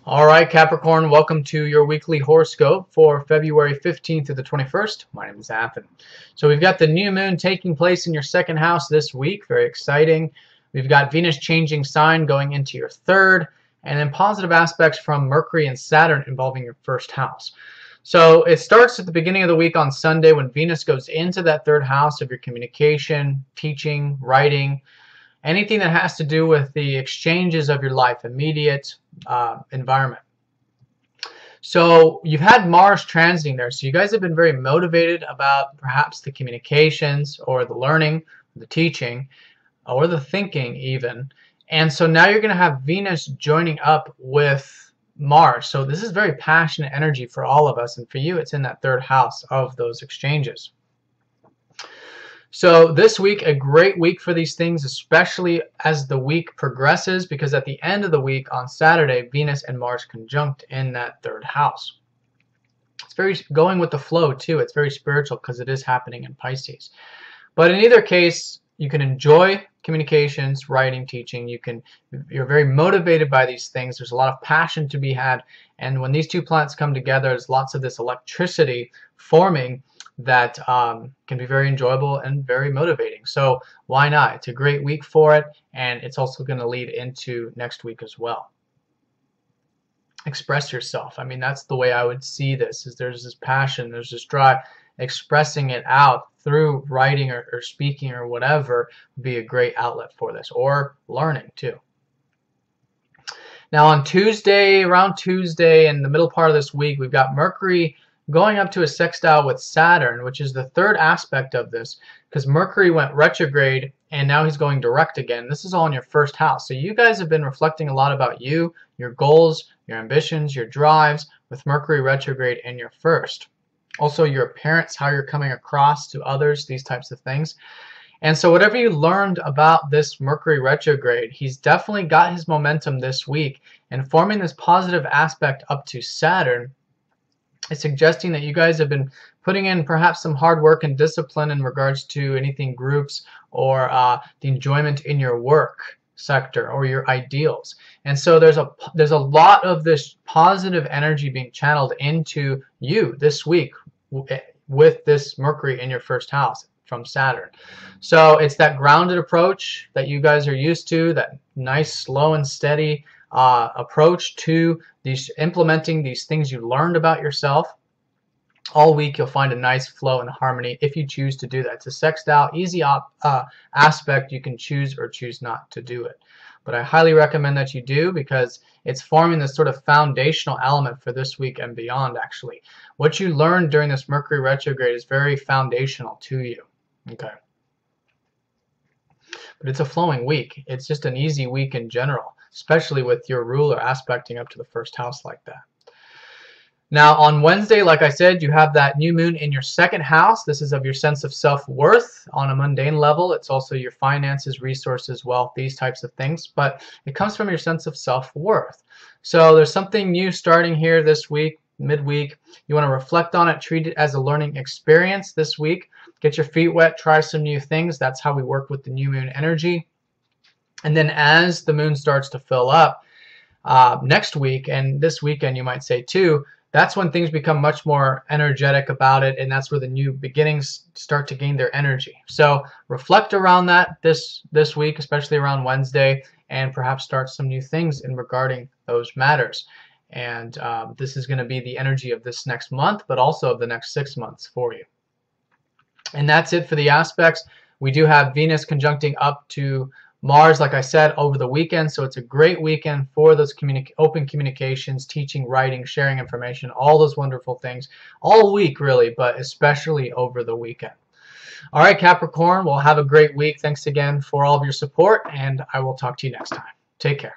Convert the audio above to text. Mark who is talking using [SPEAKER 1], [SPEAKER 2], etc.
[SPEAKER 1] All right, Capricorn, welcome to your weekly horoscope for February 15th to the 21st. My name is Athen. So we've got the new moon taking place in your second house this week. Very exciting. We've got Venus changing sign going into your third, and then positive aspects from Mercury and Saturn involving your first house. So it starts at the beginning of the week on Sunday when Venus goes into that third house of your communication, teaching, writing, anything that has to do with the exchanges of your life, immediate environment. So you've had Mars transiting there, so you guys have been very motivated about perhaps the communications or the learning, the teaching, or the thinking even. And so now you're going to have Venus joining up with Mars. So this is very passionate energy for all of us, and for you it's in that third house of those exchanges. So this week, a great week for these things, especially as the week progresses, because at the end of the week on Saturday, Venus and Mars conjunct in that third house. It's very going with the flow too. It's very spiritual because it is happening in Pisces. But in either case, you can enjoy communications, writing, teaching. You're very motivated by these things. There's a lot of passion to be had. And when these two planets come together, there's lots of this electricity forming that can be very enjoyable and very motivating. So why not? It's a great week for it, and it's also going to lead into next week as well. Express yourself. I mean, that's the way I would see this, is there's this passion, there's this drive. Expressing it out through writing or speaking or whatever would be a great outlet for this, or learning too. Now on Tuesday, around Tuesday in the middle part of this week, we've got Mercury going up to a sextile with Saturn, which is the third aspect of this, because Mercury went retrograde and now he's going direct again. This is all in your first house. So you guys have been reflecting a lot about you, your goals, your ambitions, your drives, with Mercury retrograde in your first. Also your appearance, how you're coming across to others, these types of things. And so whatever you learned about this Mercury retrograde, he's definitely got his momentum this week, and forming this positive aspect up to Saturn. It's suggesting that you guys have been putting in perhaps some hard work and discipline in regards to anything groups or the enjoyment in your work sector or your ideals. And so there's a lot of this positive energy being channeled into you this week with this Mercury in your first house from Saturn. So it's that grounded approach that you guys are used to, that nice slow and steady approach to implementing these things you learned about yourself. All week you'll find a nice flow and harmony if you choose to do that. It's a sextile, easy aspect. You can choose or choose not to do it. But I highly recommend that you do, because it's forming this sort of foundational element for this week and beyond actually. What you learned during this Mercury retrograde is very foundational to you. Okay. But it's a flowing week. It's just an easy week in general, especially with your ruler aspecting up to the first house like that. Now on Wednesday, like I said, you have that new moon in your second house. This is of your sense of self-worth on a mundane level. It's also your finances, resources, wealth, these types of things. But it comes from your sense of self-worth. So there's something new starting here this week, midweek. You want to reflect on it, treat it as a learning experience this week. Get your feet wet, try some new things. That's how we work with the new moon energy. And then as the moon starts to fill up next week, and this weekend you might say too, that's when things become much more energetic about it, and that's where the new beginnings start to gain their energy. So reflect around that this week, especially around Wednesday, and perhaps start some new things in regarding those matters. And this is going to be the energy of this next month, but also of the next 6 months for you. And that's it for the aspects. We do have Venus conjuncting up to Mars, like I said, over the weekend. So it's a great weekend for those open communications, teaching, writing, sharing information, all those wonderful things, all week really, but especially over the weekend. All right, Capricorn, well, have a great week. Thanks again for all of your support, and I will talk to you next time. Take care.